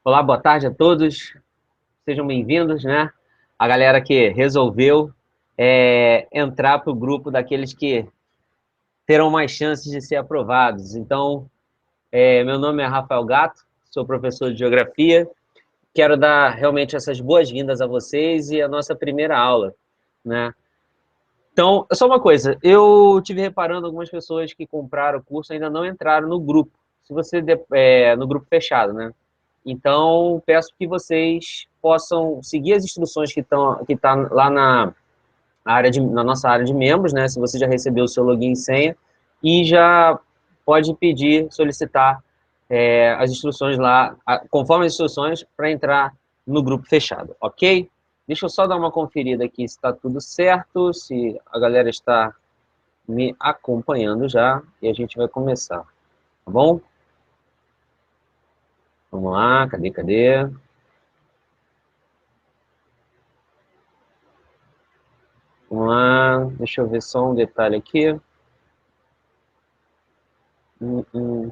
Olá, boa tarde a todos. Sejam bem-vindos, né? A galera que resolveu entrar para o grupo daqueles que terão mais chances de ser aprovados. Então, meu nome é Rafael Gato, sou professor de Geografia. Quero dar realmente essas boas-vindas a vocês e a nossa primeira aula, né? Então, só uma coisa, eu tive reparando algumas pessoas que compraram o curso ainda não entraram no grupo. Se você no grupo fechado, né? Então, peço que vocês possam seguir as instruções que tá lá na nossa área de membros, né? Se você já recebeu o seu login e senha, e já pode pedir, solicitar as instruções lá, conforme as instruções, para entrar no grupo fechado, ok? Deixa eu só dar uma conferida aqui se está tudo certo, se a galera está me acompanhando já, e a gente vai começar, tá bom? Vamos lá, cadê? Vamos lá, deixa eu ver só um detalhe aqui. Hum, hum.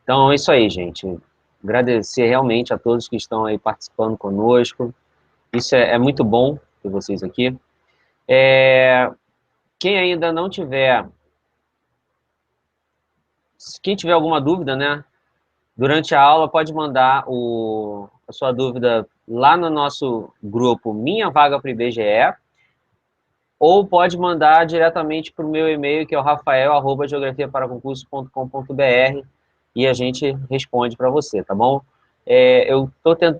Então, é isso aí, gente. Agradecer realmente a todos que estão aí participando conosco. Isso é muito bom ter vocês aqui. Quem ainda não tiver, quem tiver alguma dúvida, né, durante a aula pode mandar a sua dúvida lá no nosso grupo Minha Vaga para o IBGE, ou pode mandar diretamente para o meu e-mail, que é o rafael@geografiaparaconcurso.com.br, e a gente responde para você, tá bom?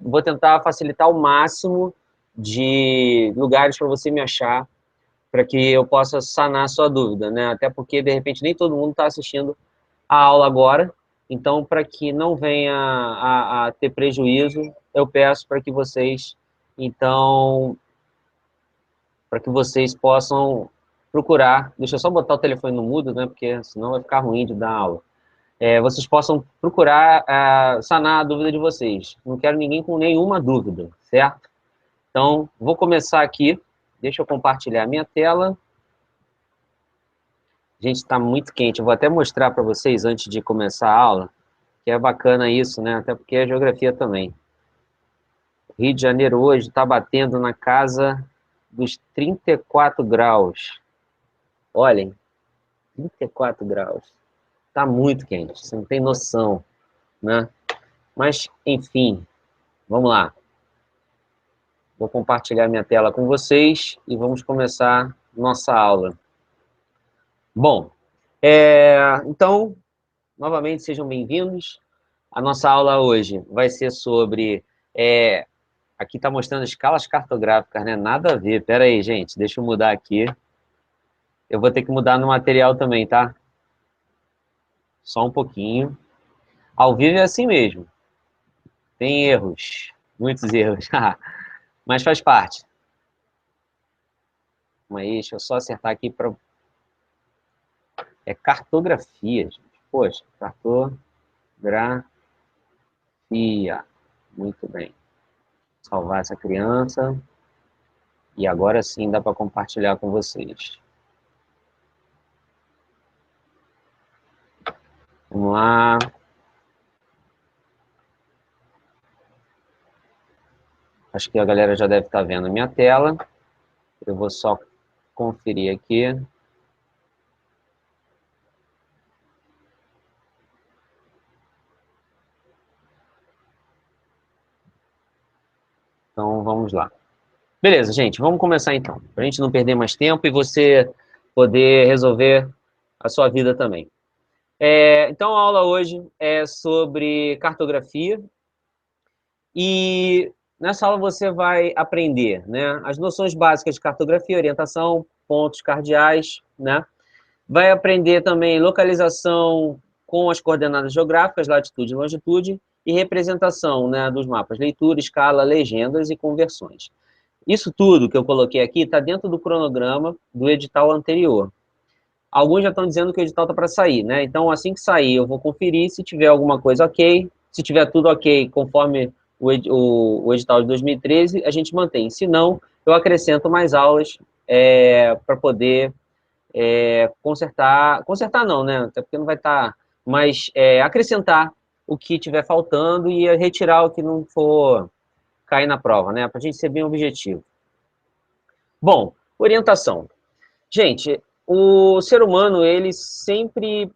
Vou tentar facilitar o máximo de lugares para você me achar, para que eu possa sanar a sua dúvida, né? Até porque, de repente, nem todo mundo está assistindo a aula agora, então, para que não venha a ter prejuízo, eu peço para que vocês, então, para que vocês possam procurar, deixa eu só botar o telefone no mudo, né, porque senão vai ficar ruim de dar aula. Vocês possam procurar sanar a dúvida de vocês. Não quero ninguém com nenhuma dúvida, certo? Então, vou começar aqui. Deixa eu compartilhar a minha tela. Gente, está muito quente. Eu vou até mostrar para vocês antes de começar a aula, que é bacana isso, né? Até porque é geografia também. Rio de Janeiro hoje está batendo na casa dos 34 graus. Olhem, 34 graus. Está muito quente, você não tem noção, né? Mas, enfim, vamos lá. Vou compartilhar minha tela com vocês e vamos começar nossa aula. Bom, então, novamente, sejam bem-vindos. A nossa aula hoje vai ser sobre... aqui está mostrando escalas cartográficas, né? Nada a ver. Pera aí, gente, deixa eu mudar aqui. Eu vou ter que mudar no material também, tá? Só um pouquinho. Ao vivo é assim mesmo. Tem erros, muitos erros. Mas faz parte. Mas deixa eu só acertar aqui para... cartografia, gente. Poxa, cartografia. Muito bem. Salvar essa criança. E agora sim dá para compartilhar com vocês. Vamos lá. Acho que a galera já deve estar vendo a minha tela. Eu vou só conferir aqui. Então, vamos lá. Beleza, gente, vamos começar então. Para a gente não perder mais tempo e você poder resolver a sua vida também. Então, a aula hoje é sobre cartografia. E nessa aula você vai aprender, né, as noções básicas de cartografia, orientação, pontos cardeais, né? Vai aprender também localização com as coordenadas geográficas, latitude e longitude, e representação, né, dos mapas, leitura, escala, legendas e conversões. Isso tudo que eu coloquei aqui está dentro do cronograma do edital anterior. Alguns já estão dizendo que o edital está para sair, né? Então, assim que sair, eu vou conferir. Se tiver alguma coisa ok, se tiver tudo ok, conforme o edital de 2013, a gente mantém. Se não, eu acrescento mais aulas para poder consertar não, né? Até porque não vai estar, mas acrescentar o que estiver faltando e retirar o que não for cair na prova, né? Para a gente ser bem objetivo. Bom, orientação. Gente, o ser humano, ele sempre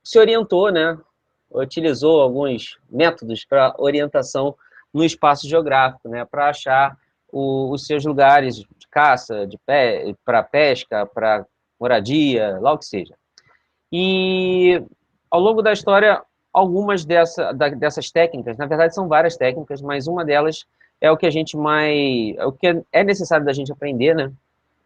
se orientou, né? Utilizou alguns métodos para orientação no espaço geográfico, né? Para achar os seus lugares de caça, para pesca, para moradia, lá o que seja. E ao longo da história, algumas dessas técnicas, na verdade são várias técnicas, mas uma delas é o que a gente mais, é o que é necessário da gente aprender, né?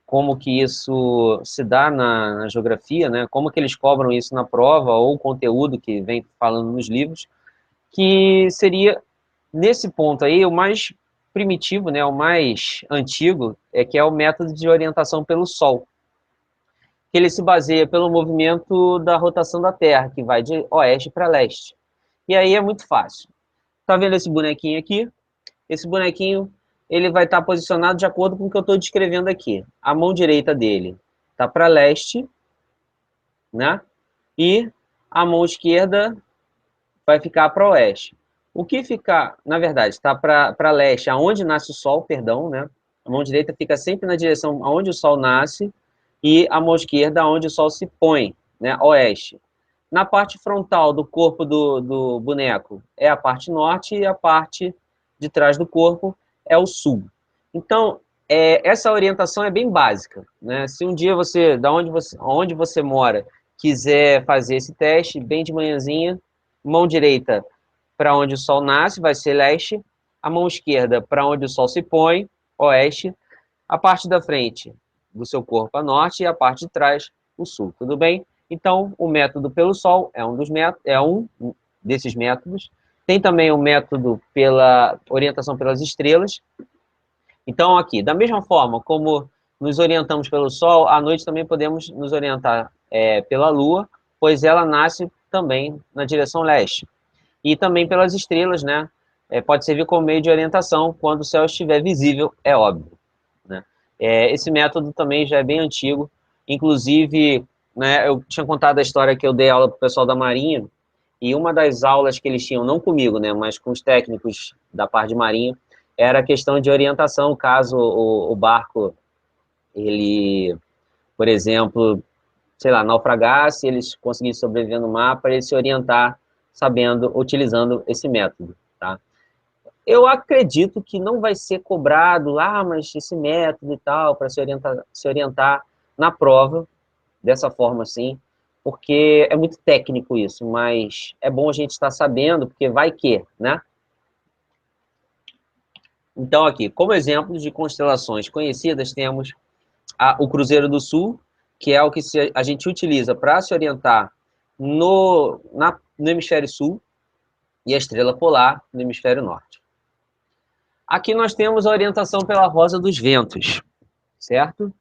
Como que isso se dá na geografia, né? Como que eles cobram isso na prova ou o conteúdo que vem falando nos livros, que seria, nesse ponto aí, o mais primitivo, né? O mais antigo, que é o método de orientação pelo Sol, que ele se baseia pelo movimento da rotação da Terra, que vai de oeste para leste. E aí é muito fácil. Tá vendo esse bonequinho aqui? Esse bonequinho, ele vai estar posicionado de acordo com o que eu estou descrevendo aqui. A mão direita dele está para leste, né? E a mão esquerda vai ficar para oeste. O que ficar, na verdade, está para leste, aonde nasce o sol, perdão, né? A mão direita fica sempre na direção aonde o sol nasce e a mão esquerda aonde o sol se põe, né? Oeste. Na parte frontal do corpo do boneco é a parte norte e a parte de trás do corpo é o sul. Então, essa orientação é bem básica, né? Se um dia você, onde você mora, quiser fazer esse teste, bem de manhãzinha, mão direita para onde o sol nasce, vai ser leste, a mão esquerda para onde o sol se põe, oeste, a parte da frente do seu corpo a norte e a parte de trás, o sul, tudo bem? Então, o método pelo Sol é um desses métodos. Tem também o método pela orientação pelas estrelas. Então, aqui, da mesma forma como nos orientamos pelo Sol, à noite também podemos nos orientar pela Lua, pois ela nasce também na direção leste. E também pelas estrelas, né? Pode servir como meio de orientação quando o céu estiver visível, é óbvio, né? Esse método também já é bem antigo. Inclusive, né, eu tinha contado a história que eu dei aula para o pessoal da Marinha, e uma das aulas que eles tinham, não comigo, né, mas com os técnicos da parte de Marinha, era a questão de orientação, caso o barco, ele, por exemplo, sei lá, naufragasse, eles conseguissem sobreviver no mar, para ele se orientar sabendo, utilizando esse método, tá? Eu acredito que não vai ser cobrado, mas esse método e tal, para se orientar na prova, dessa forma assim, porque é muito técnico isso, mas é bom a gente estar sabendo, porque vai que, né? Então, aqui, como exemplos de constelações conhecidas, temos o Cruzeiro do Sul, que é o que a gente utiliza para se orientar no hemisfério sul, e a estrela polar no hemisfério norte. Aqui nós temos a orientação pela Rosa dos Ventos, certo?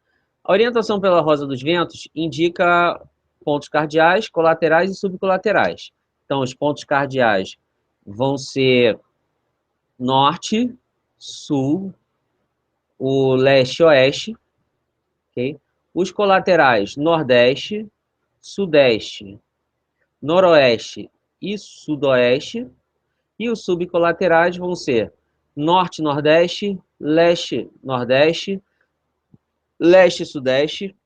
A orientação pela Rosa dos Ventos indica pontos cardeais, colaterais e subcolaterais. Então, os pontos cardeais vão ser norte, sul, o leste e oeste, ok? Os colaterais, nordeste, sudeste, noroeste e sudoeste. E os subcolaterais vão ser norte, nordeste, leste, nordeste, leste, sudeste,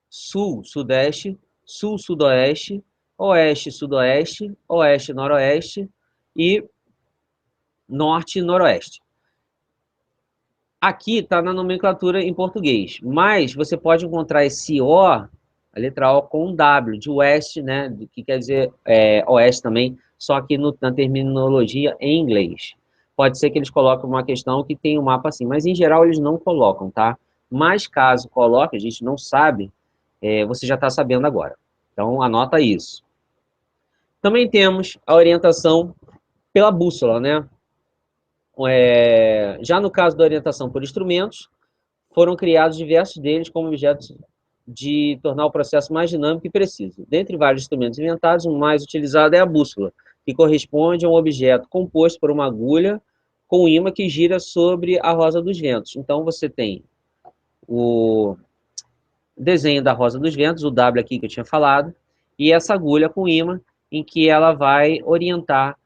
sul, sudeste, sul, sudoeste, oeste, sudoeste, oeste, noroeste e norte, noroeste. Aqui está na nomenclatura em português, mas você pode encontrar esse O, a letra O, com um W, de oeste, né, que quer dizer oeste também, só que na terminologia em inglês. Pode ser que eles coloquem uma questão que tem um mapa assim, mas em geral eles não colocam, tá? Mas caso coloque, a gente não sabe, você já está sabendo agora. Então, anota isso. Também temos a orientação pela bússola, né? Já no caso da orientação por instrumentos, foram criados diversos deles como objetos de tornar o processo mais dinâmico e preciso. Dentre vários instrumentos inventados, o mais utilizado é a bússola, que corresponde a um objeto composto por uma agulha com ímã que gira sobre a rosa dos ventos. Então, você tem o desenho da rosa dos ventos, o W aqui que eu tinha falado, e essa agulha com ímã em que ela vai orientar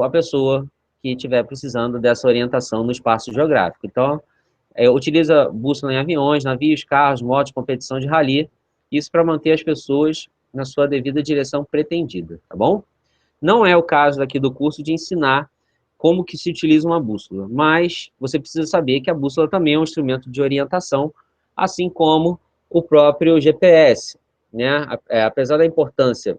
a pessoa que estiver precisando dessa orientação no espaço geográfico. Então, utiliza bússola em aviões, navios, carros, motos, competição de rally, isso para manter as pessoas na sua devida direção pretendida, tá bom? Não é o caso aqui do curso de ensinar como que se utiliza uma bússola, mas você precisa saber que a bússola também é um instrumento de orientação, assim como o próprio GPS, né? Apesar da importância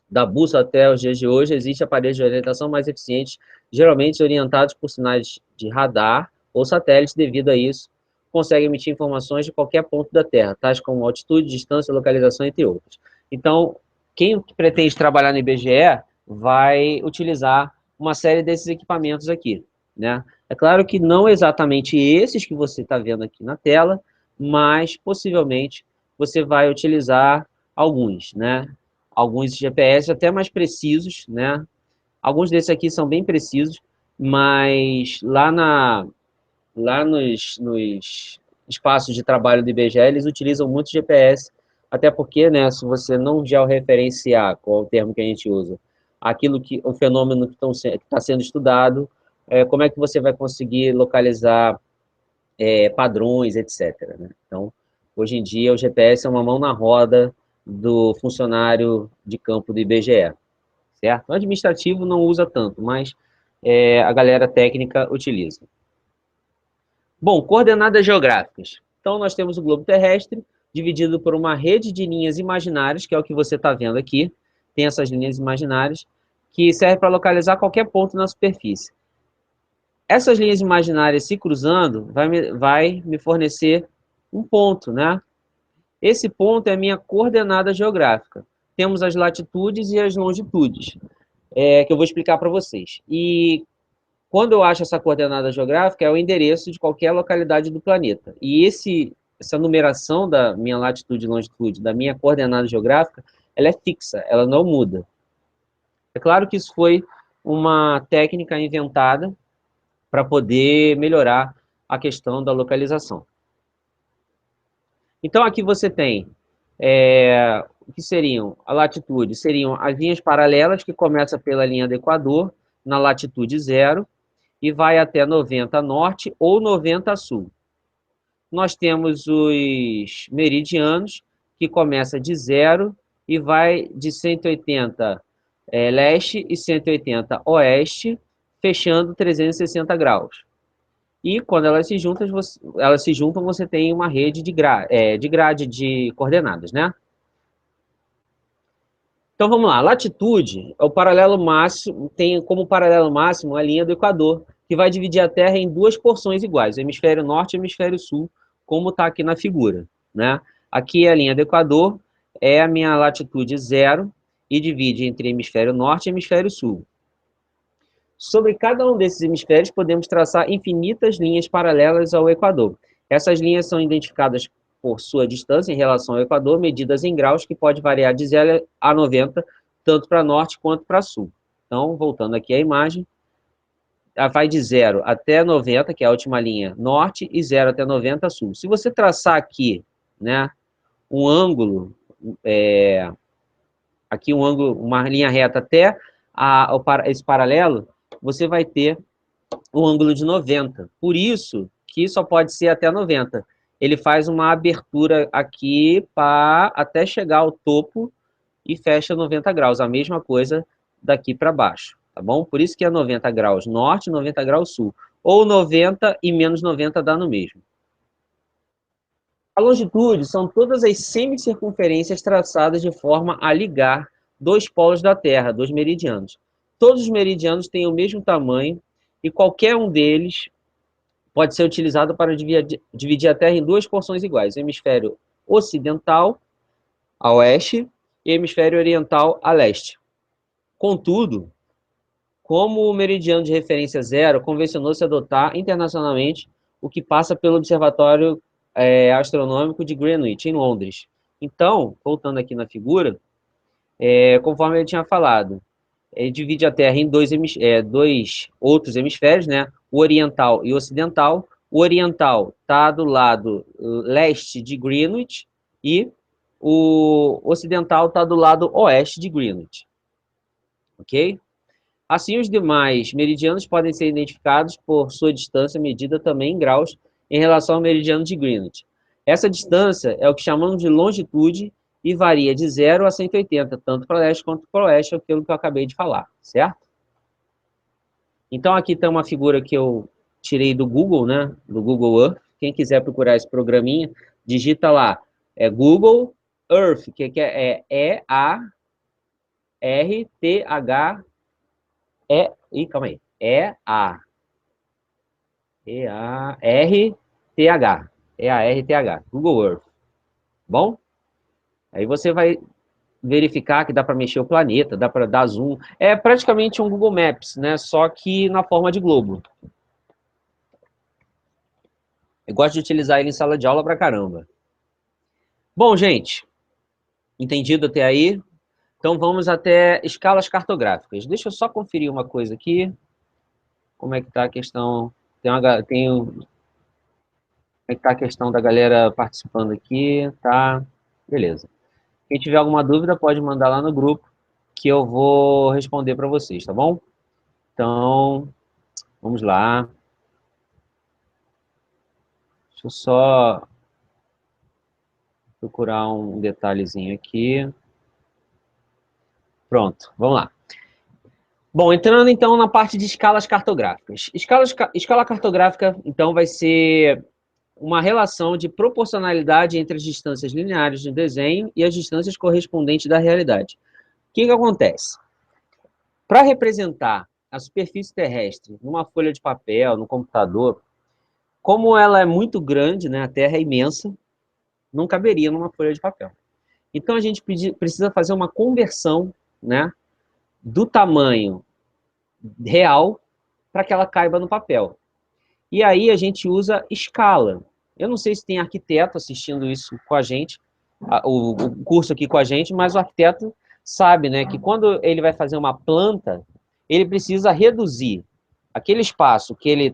da bússola até os dias de hoje, existem aparelhos de orientação mais eficientes, geralmente orientados por sinais de radar ou satélite. Devido a isso, conseguem emitir informações de qualquer ponto da Terra, tais como altitude, distância, localização, entre outros. Então, quem pretende trabalhar no IBGE vai utilizar uma série desses equipamentos aqui, né? É claro que não exatamente esses que você está vendo aqui na tela, mas possivelmente você vai utilizar alguns, né? Alguns GPS até mais precisos, né? Alguns desses aqui são bem precisos, mas lá nos espaços de trabalho do IBGE, eles utilizam muito GPS, até porque, né, se você não georreferenciar, qual é o termo que a gente usa, o fenômeno que está sendo estudado, como é que você vai conseguir localizar padrões, etc., né? Então, hoje em dia, o GPS é uma mão na roda do funcionário de campo do IBGE, certo? O administrativo não usa tanto, mas a galera técnica utiliza. Bom, coordenadas geográficas. Então, nós temos o globo terrestre, dividido por uma rede de linhas imaginárias, que é o que você está vendo aqui. Tem essas linhas imaginárias, que servem para localizar qualquer ponto na superfície. Essas linhas imaginárias se cruzando, vai me fornecer um ponto, né? Esse ponto é a minha coordenada geográfica. Temos as latitudes e as longitudes, que eu vou explicar para vocês. E quando eu acho essa coordenada geográfica, é o endereço de qualquer localidade do planeta. E essa numeração da minha latitude e longitude, da minha coordenada geográfica, ela é fixa, ela não muda. É claro que isso foi uma técnica inventada para poder melhorar a questão da localização. Então, aqui você tem o que seriam a latitude, seriam as linhas paralelas, que começa pela linha do Equador, na latitude 0, e vai até 90 norte ou 90 sul. Nós temos os meridianos, que começa de 0 e vai de 180 leste e 180 oeste, fechando 360 graus. E quando elas se juntam, você tem uma rede de grade de coordenadas, né? Então vamos lá, latitude é o paralelo máximo, tem como paralelo máximo a linha do Equador, que vai dividir a Terra em duas porções iguais, hemisfério norte e hemisfério sul, como está aqui na figura, né? Aqui é a linha do Equador, é a minha latitude 0 e divide entre hemisfério norte e hemisfério sul. Sobre cada um desses hemisférios, podemos traçar infinitas linhas paralelas ao Equador. Essas linhas são identificadas por sua distância em relação ao Equador, medidas em graus, que pode variar de 0 a 90, tanto para norte quanto para sul. Então, voltando aqui à imagem, vai de 0 até 90, que é a última linha norte, e 0 até 90 sul. Se você traçar aqui, né, um ângulo, aqui um ângulo, uma linha reta até esse paralelo, você vai ter um ângulo de 90. Por isso que só pode ser até 90. Ele faz uma abertura aqui até chegar ao topo e fecha 90 graus. A mesma coisa daqui para baixo, tá bom? Por isso que é 90 graus norte, 90 graus sul. Ou 90 e menos 90 dá no mesmo. A longitude são todas as semicircunferências traçadas de forma a ligar dois polos da Terra, dois meridianos. Todos os meridianos têm o mesmo tamanho e qualquer um deles pode ser utilizado para dividir a Terra em duas porções iguais, hemisfério ocidental a oeste e hemisfério oriental a leste. Contudo, como o meridiano de referência 0, convencionou-se adotar internacionalmente o que passa pelo Observatório Astronômico de Greenwich, em Londres. Então, voltando aqui na figura, conforme ele tinha falado, divide a Terra em dois outros hemisférios, né? O oriental e o ocidental. O oriental está do lado leste de Greenwich e o ocidental está do lado oeste de Greenwich. Ok? Assim, os demais meridianos podem ser identificados por sua distância medida também em graus em relação ao meridiano de Greenwich. Essa distância é o que chamamos de longitude e varia de 0 a 180, tanto para leste quanto para oeste, aquilo que eu acabei de falar, certo? Então, aqui tem uma figura que eu tirei do Google, né? Do Google Earth. Quem quiser procurar esse programinha, digita lá. É Google Earth, que é E-A-R-T-H... calma aí. E-A-R-T-H. E-A-R-T-H. Google Earth. Bom? Aí você vai verificar que dá para mexer o planeta, dá para dar zoom. É praticamente um Google Maps, né? Só que na forma de globo. Eu gosto de utilizar ele em sala de aula pra caramba. Bom, gente, entendido até aí? Então vamos até escalas cartográficas. Deixa eu só conferir uma coisa aqui. Como é que está a questão? Como é que tá a questão da galera participando aqui? Tá, beleza. Quem tiver alguma dúvida pode mandar lá no grupo que eu vou responder para vocês, tá bom? Então, vamos lá. Deixa eu só procurar um detalhezinho aqui. Pronto, vamos lá. Bom, entrando então na parte de escalas cartográficas. Escala cartográfica, então, vai ser uma relação de proporcionalidade entre as distâncias lineares do desenho e as distâncias correspondentes da realidade. O que acontece? Para representar a superfície terrestre numa folha de papel, no computador, como ela é muito grande, né, a Terra é imensa, não caberia numa folha de papel. Então, a gente precisa fazer uma conversão, né, do tamanho real para que ela caiba no papel. E aí a gente usa escala. Eu não sei se tem arquiteto assistindo isso com a gente, o curso aqui com a gente, mas o arquiteto sabe, né, que quando ele vai fazer uma planta, ele precisa reduzir aquele espaço que ele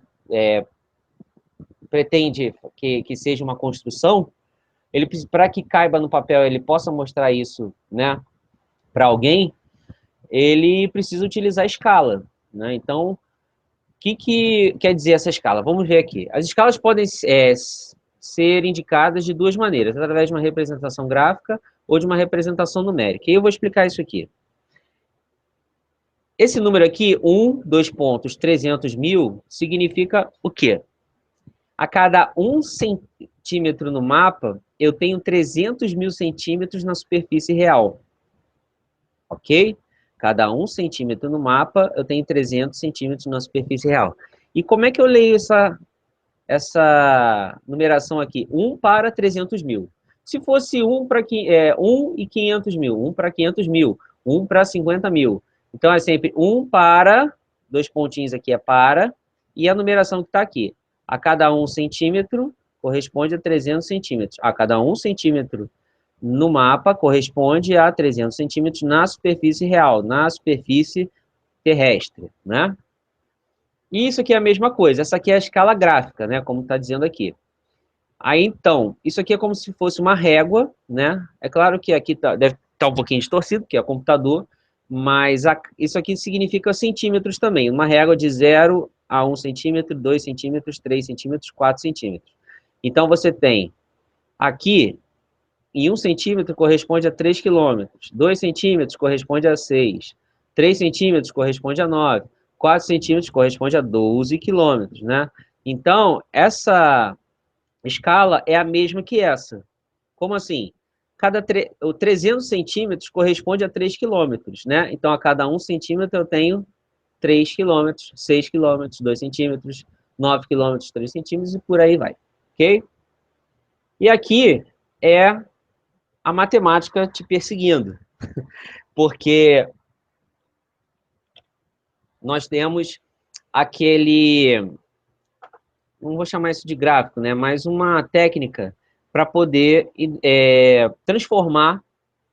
pretende que seja uma construção, ele para que caiba no papel, ele possa mostrar isso, né, para alguém, ele precisa utilizar escala, né? Então, o que quer dizer essa escala? Vamos ver aqui. As escalas podem ser indicadas de duas maneiras, através de uma representação gráfica ou de uma representação numérica. E eu vou explicar isso aqui. Esse número aqui, 300 mil, significa o quê? A cada 1 centímetro no mapa, eu tenho 300 mil centímetros na superfície real. Ok? Cada 1 centímetro no mapa, eu tenho 300 centímetros na superfície real. E como é que eu leio essa numeração aqui? 1 para 300 mil. Se fosse 1 e 500 mil, 1 para 500 mil, 1 para 50 mil. Então, é sempre 1 para, dois pontinhos aqui é para, e a numeração que está aqui. A cada 1 centímetro corresponde a 300 centímetros. A cada 1 centímetro no mapa corresponde a 300 centímetros na superfície real, na superfície terrestre, né? E isso aqui é a mesma coisa, essa aqui é a escala gráfica, né, como está dizendo aqui. Aí, então, isso aqui é como se fosse uma régua, né? É claro que aqui deve estar um pouquinho distorcido, porque é computador, mas isso aqui significa centímetros também. Uma régua de 0 a 1 centímetro, 2 centímetros, 3 centímetros, 4 centímetros. Então, você tem aqui, em 1 centímetro corresponde a 3 quilômetros, 2 centímetros corresponde a 6, 3 centímetros corresponde a 9, 4 centímetros corresponde a 12 quilômetros, né? Então, essa escala é a mesma que essa. Como assim? O 300 centímetros corresponde a 3 quilômetros, né? Então, a cada 1 centímetro eu tenho 3 quilômetros, 6 quilômetros, 2 centímetros, 9 quilômetros, 3 centímetros e por aí vai, ok? E aqui é a matemática te perseguindo, porque nós temos aquele, não vou chamar isso de gráfico, né, mas uma técnica para poder transformar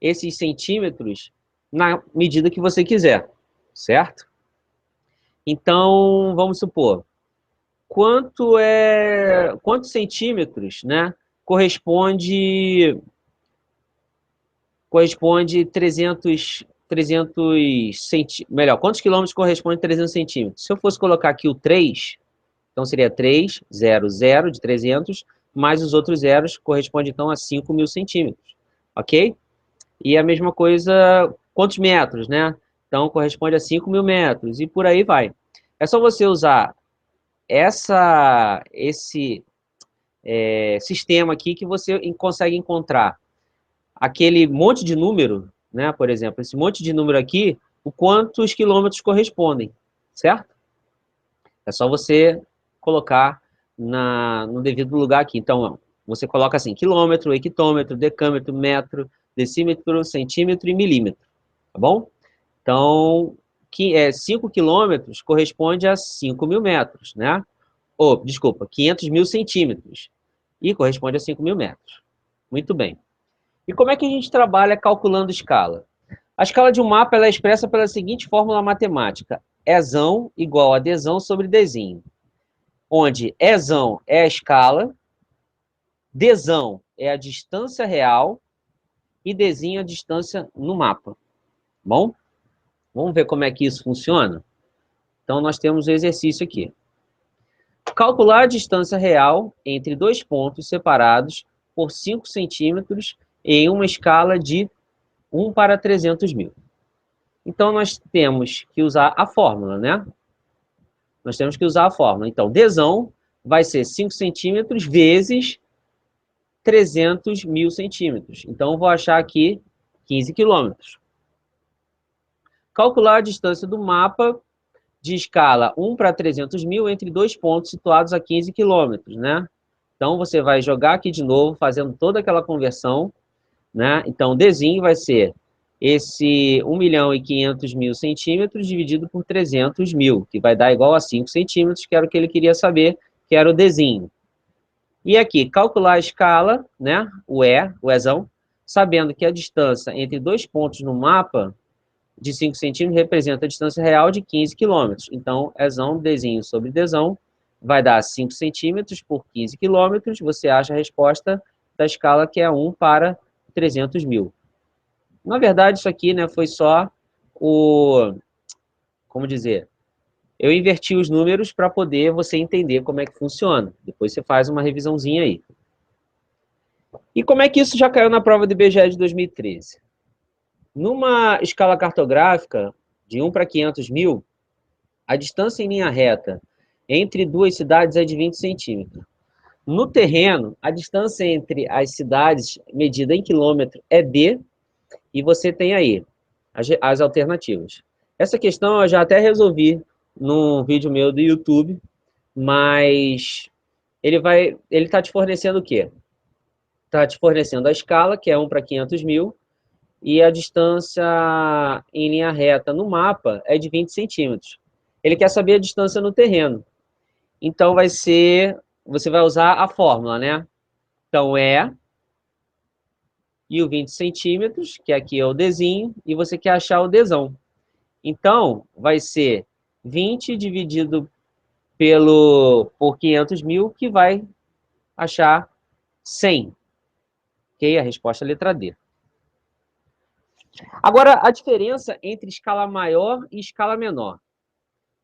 esses centímetros na medida que você quiser, certo? Então, vamos supor, quantos centímetros, né, corresponde 300 centímetros, melhor, quantos quilômetros corresponde a 300 centímetros? Se eu fosse colocar aqui o 3, então seria 3, 0, 0 de 300, mais os outros zeros, corresponde então a 5.000 centímetros, ok? E a mesma coisa, quantos metros, né? Então corresponde a 5.000 metros, e por aí vai. É só você usar esse sistema aqui que você consegue encontrar aquele monte de número, né? Por exemplo, esse monte de número aqui, o quantos quilômetros correspondem, certo? É só você colocar no devido lugar aqui. Então, você coloca assim, quilômetro, hectômetro, decâmetro, metro, decímetro, centímetro e milímetro, tá bom? Então, 5 quilômetros corresponde a 5.000 metros, né? Desculpa, 500.000 centímetros. E corresponde a 5.000 metros. Muito bem. E como é que a gente trabalha calculando escala? A escala de um mapa ela é expressa pela seguinte fórmula matemática. Ezão igual a Dzão sobre Dzinho. Onde Ezão é a escala, Dzão é a distância real e Dzinho é a distância no mapa. Bom? Vamos ver como é que isso funciona? Então, nós temos o exercício aqui. Calcular a distância real entre dois pontos separados por 5 centímetros em uma escala de 1 para 300.000. Então, nós temos que usar a fórmula, né? Nós temos que usar a fórmula. Então, Dzão vai ser 5 centímetros vezes 300.000 centímetros. Então, eu vou achar aqui 15 quilômetros. Calcular a distância do mapa de escala 1 para 300.000 entre dois pontos situados a 15 quilômetros, né? Então, você vai jogar aqui de novo, fazendo toda aquela conversão, né? Então, Dzinho vai ser esse 1.500.000 centímetros dividido por 300.000, que vai dar igual a 5 centímetros, que era o que ele queria saber, que era o Dzinho. E aqui, calcular a escala, né? O Ezão, sabendo que a distância entre dois pontos no mapa de 5 centímetros representa a distância real de 15 quilômetros. Então, Ezão, Dzinho sobre Dzão, vai dar 5 centímetros por 15 quilômetros. Você acha a resposta da escala que é 1 para 300.000. Na verdade, isso aqui, né, foi só como dizer, eu inverti os números para poder você entender como é que funciona. Depois você faz uma revisãozinha aí. E como é que isso já caiu na prova do IBGE de 2013? Numa escala cartográfica de 1 para 500.000, a distância em linha reta entre duas cidades é de 20 centímetros. No terreno, a distância entre as cidades medida em quilômetro é D, e você tem aí as alternativas. Essa questão eu já até resolvi num vídeo meu do YouTube, mas ele está te fornecendo o quê? Está te fornecendo a escala, que é 1 para 500.000, e a distância em linha reta no mapa é de 20 centímetros. Ele quer saber a distância no terreno. Então, você vai usar a fórmula, né? Então, e o 20 centímetros, que aqui é o Dzinho, e você quer achar o Dzão. Então, vai ser 20 dividido por 500.000, que vai achar 100. Ok? A resposta é a letra D. Agora, a diferença entre escala maior e escala menor.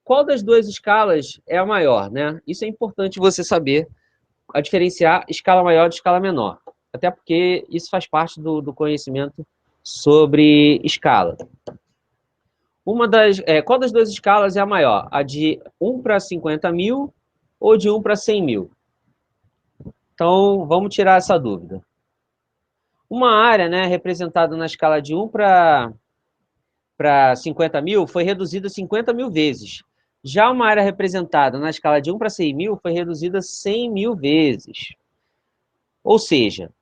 Qual das duas escalas é a maior, né? Isso é importante você saber, a diferenciar escala maior de escala menor. Até porque isso faz parte do conhecimento sobre escala. Qual das duas escalas é a maior? A de 1 para 50.000 ou de 1 para 100.000? Então, vamos tirar essa dúvida. Uma área, né, representada na escala de 1 para 50.000 foi reduzida 50.000 vezes. Já uma área representada na escala de 1 para 100.000 foi reduzida 100.000 vezes. Ou seja,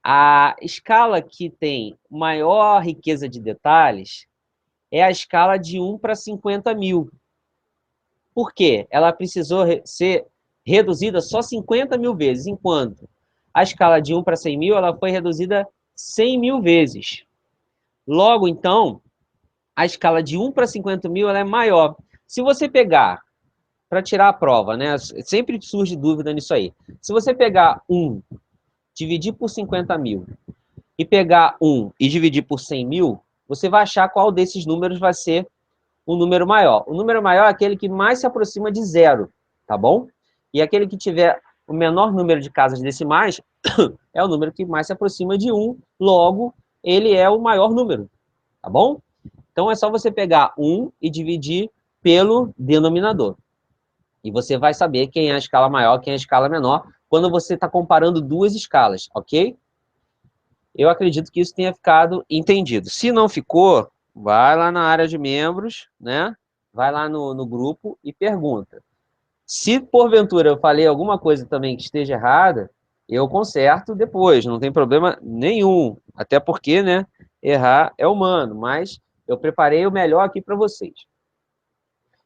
a escala que tem maior riqueza de detalhes é a escala de 1 para 50.000. Por quê? Ela precisou ser reduzida só 50.000 vezes, enquanto a escala de 1 para 100.000 ela foi reduzida 100.000 vezes. Logo, então, a escala de 1 para 50 mil ela é maior. Se você pegar, para tirar a prova, né? Sempre surge dúvida nisso aí. Se você pegar 1, dividir por 50 mil, e pegar 1 e dividir por 100 mil, você vai achar qual desses números vai ser o número maior. O número maior é aquele que mais se aproxima de zero, tá bom? E aquele que tiver o menor número de casas decimais é o número que mais se aproxima de 1, logo, ele é o maior número, tá bom? Então, é só você pegar 1 e dividir pelo denominador. E você vai saber quem é a escala maior, quem é a escala menor, quando você está comparando duas escalas, ok? Eu acredito que isso tenha ficado entendido. Se não ficou, vai lá na área de membros, né? Vai lá no grupo e pergunta. Se porventura eu falei alguma coisa também que esteja errada, eu conserto depois, não tem problema nenhum. Até porque, né? Errar é humano, mas eu preparei o melhor aqui para vocês.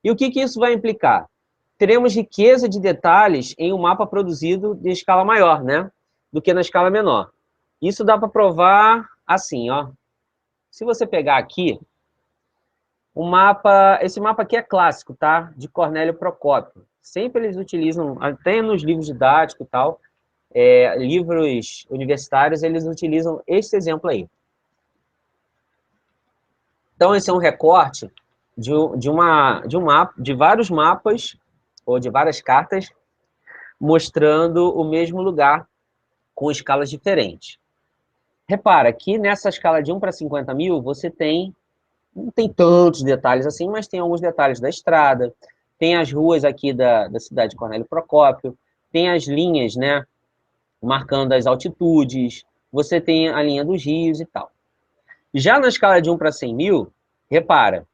E o que isso vai implicar? Teremos riqueza de detalhes em um mapa produzido de escala maior, né? Do que na escala menor. Isso dá para provar assim, ó. Se você pegar aqui, o mapa, esse mapa aqui é clássico, tá? De Cornélio Procópio. Sempre eles utilizam, até nos livros didáticos e tal, livros universitários, eles utilizam esse exemplo aí. Então, esse é um recorte de vários mapas, ou de várias cartas, mostrando o mesmo lugar com escalas diferentes. Repara que nessa escala de 1 para 50 mil, você não tem tantos detalhes assim, mas tem alguns detalhes da estrada, tem as ruas aqui da cidade de Cornélio Procópio, tem as linhas, né, marcando as altitudes, você tem a linha dos rios e tal. Já na escala de 1 para 100 mil, repara,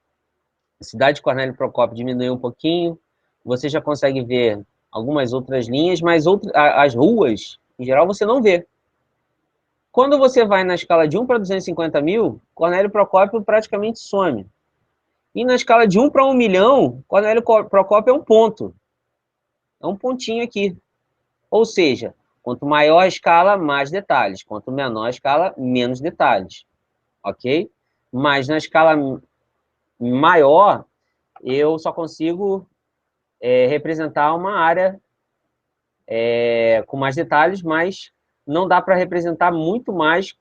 a cidade de Cornélio Procópio diminuiu um pouquinho, você já consegue ver algumas outras linhas, mas as ruas, em geral, você não vê. Quando você vai na escala de 1 para 250 mil, Cornélio Procópio praticamente some. E na escala de 1 para 1 milhão, Cornélio Procópio é um ponto. É um pontinho aqui. Ou seja, quanto maior a escala, mais detalhes. Quanto menor a escala, menos detalhes. Ok? Mas na escala maior, eu só consigo representar uma área com mais detalhes, mas não dá para representar muito mais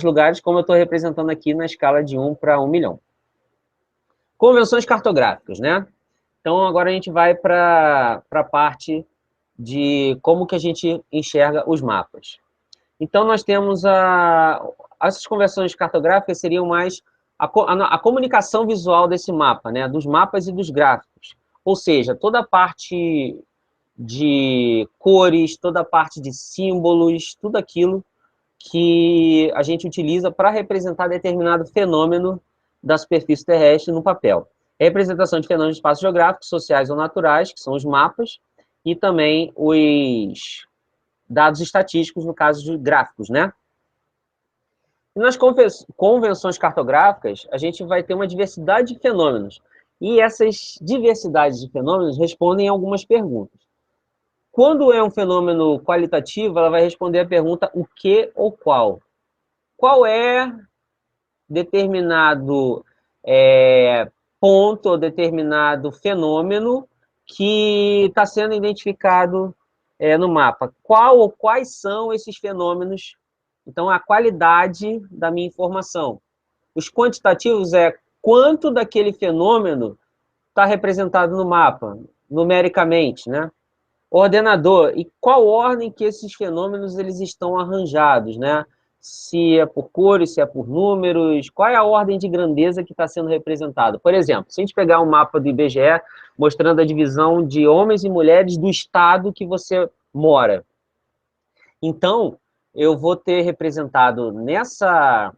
lugares, como eu estou representando aqui na escala de 1 para 1 milhão. Convenções cartográficas, né? Então, agora a gente vai para a parte de como que a gente enxerga os mapas. Então, nós temos essas convenções cartográficas seriam mais a comunicação visual desse mapa, né? Dos mapas e dos gráficos. Ou seja, toda a parte de cores, toda a parte de símbolos, tudo aquilo que a gente utiliza para representar determinado fenômeno da superfície terrestre no papel. Representação de fenômenos de espaços geográficos, sociais ou naturais, que são os mapas, e também os dados estatísticos, no caso de gráficos, né? E nas convenções cartográficas, a gente vai ter uma diversidade de fenômenos. E essas diversidades de fenômenos respondem a algumas perguntas. Quando é um fenômeno qualitativo, ela vai responder a pergunta o que ou qual. Qual é determinado ponto ou determinado fenômeno que está sendo identificado no mapa? Qual ou quais são esses fenômenos? Então, a qualidade da minha informação. Os quantitativos é quanto daquele fenômeno está representado no mapa, numericamente, né? Ordenador, e qual ordem que esses fenômenos eles estão arranjados, né? Se é por cores, se é por números, qual é a ordem de grandeza que está sendo representada? Por exemplo, se a gente pegar um mapa do IBGE mostrando a divisão de homens e mulheres do estado que você mora. Então, eu vou ter representado nessa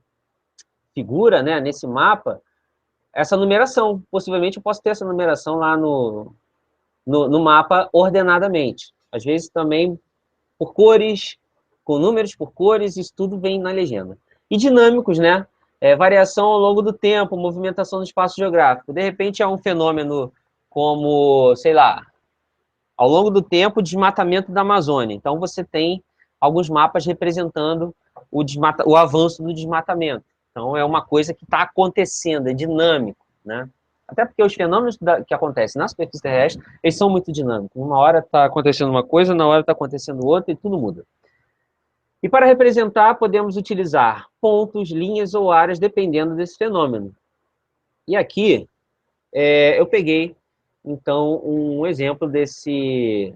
figura, né, nesse mapa, essa numeração. Possivelmente eu posso ter essa numeração lá no mapa ordenadamente. Às vezes também por cores, com números por cores, isso tudo vem na legenda. E dinâmicos, né? Variação ao longo do tempo, movimentação do espaço geográfico. De repente é um fenômeno como, sei lá, ao longo do tempo, desmatamento da Amazônia. Então você tem alguns mapas representando o avanço do desmatamento. Então, é uma coisa que está acontecendo, é dinâmico, né? Até porque os fenômenos que acontecem na superfície terrestre, eles são muito dinâmicos. Uma hora está acontecendo uma coisa, na hora está acontecendo outra e tudo muda. E para representar, podemos utilizar pontos, linhas ou áreas, dependendo desse fenômeno. E aqui, eu peguei, então, um exemplo desses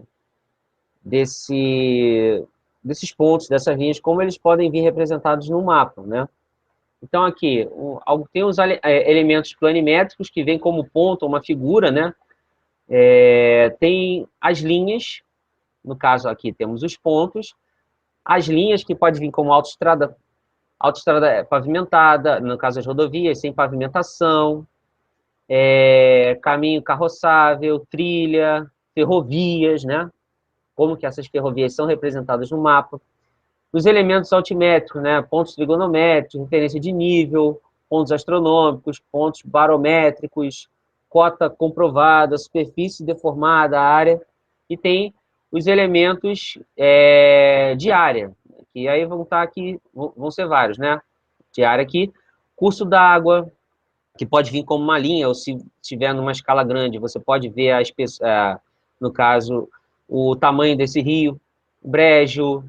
pontos, dessas linhas, como eles podem vir representados no mapa, né? Então, aqui, tem os elementos planimétricos que vêm como ponto, uma figura, né? Tem as linhas, no caso aqui temos os pontos, as linhas que podem vir como autoestrada pavimentada, no caso as rodovias, sem pavimentação, caminho carroçável, trilha, ferrovias, né? Como que essas ferrovias são representadas no mapa. Os elementos altimétricos, né? Pontos trigonométricos, referência de nível, pontos astronômicos, pontos barométricos, cota comprovada, superfície deformada, área, e tem os elementos de área, que aí vão estar aqui, vão ser vários, né? De área aqui, curso d'água, que pode vir como uma linha, ou se estiver numa escala grande, você pode ver no caso, o tamanho desse rio, brejo,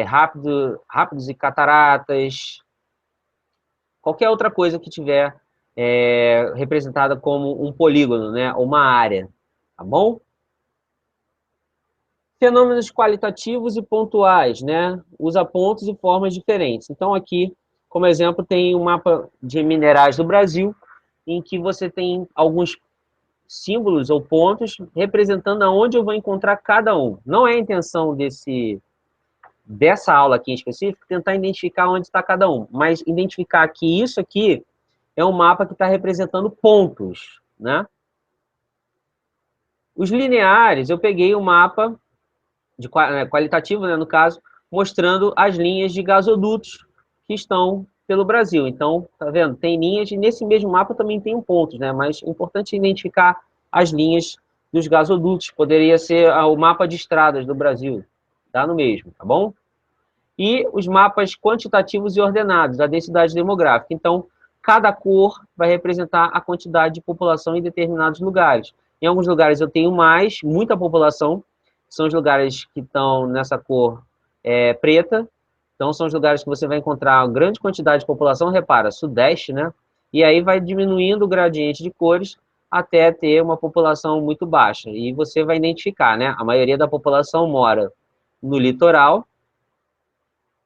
rápidos e cataratas, qualquer outra coisa que tiver representada como um polígono, né, uma área, tá bom? Fenômenos qualitativos e pontuais, né, usa pontos e formas diferentes. Então, aqui, como exemplo, tem um mapa de minerais do Brasil, em que você tem alguns símbolos ou pontos representando aonde eu vou encontrar cada um. Não é a intenção dessa aula aqui em específico tentar identificar onde está cada um, mas identificar que isso aqui é um mapa que está representando pontos, né? Os lineares, eu peguei o mapa qualitativo, né, no caso, mostrando as linhas de gasodutos que estão pelo Brasil. Então, tá vendo? Tem linhas, e nesse mesmo mapa também tem pontos, né? Mas é importante identificar as linhas dos gasodutos. Poderia ser o mapa de estradas do Brasil. Tá no mesmo, tá bom? E os mapas quantitativos e ordenados, a densidade demográfica. Então, cada cor vai representar a quantidade de população em determinados lugares. Em alguns lugares eu tenho muita população, são os lugares que estão nessa cor preta, então são os lugares que você vai encontrar uma grande quantidade de população, repara, sudeste, né? E aí vai diminuindo o gradiente de cores até ter uma população muito baixa. E você vai identificar, né? A maioria da população mora no litoral,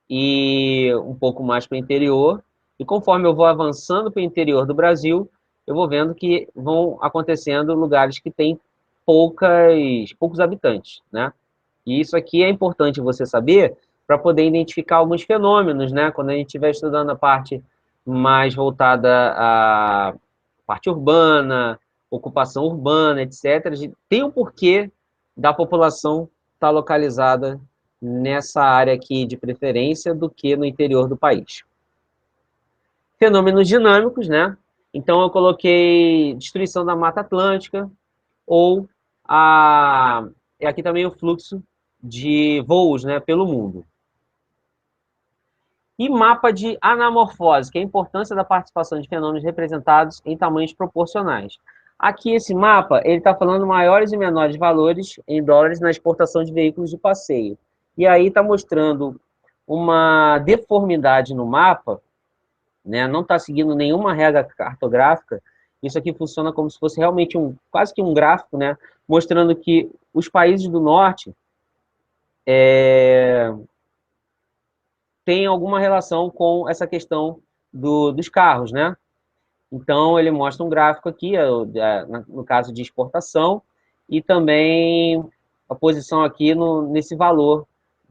e um pouco mais para o interior. E conforme eu vou avançando para o interior do Brasil, eu vou vendo que vão acontecendo lugares que têm poucos habitantes, né? E isso aqui é importante você saber para poder identificar alguns fenômenos, né? Quando a gente estiver estudando a parte mais voltada à parte urbana, ocupação urbana, etc., tem um porquê da população estar localizada nessa área aqui de preferência do que no interior do país. Fenômenos dinâmicos, né? Então, eu coloquei destruição da Mata Atlântica, ou aqui também o fluxo de voos, né, pelo mundo. E mapa de anamorfose, que é a importância da participação de fenômenos representados em tamanhos proporcionais. Aqui, esse mapa, ele está falando maiores e menores valores em dólares na exportação de veículos de passeio. E aí está mostrando uma deformidade no mapa, né? Não está seguindo nenhuma regra cartográfica. Isso aqui funciona como se fosse realmente quase que um gráfico, né? Mostrando que os países do norte têm alguma relação com essa questão dos carros, né? Então, ele mostra um gráfico aqui, no caso de exportação, e também a posição aqui nesse valor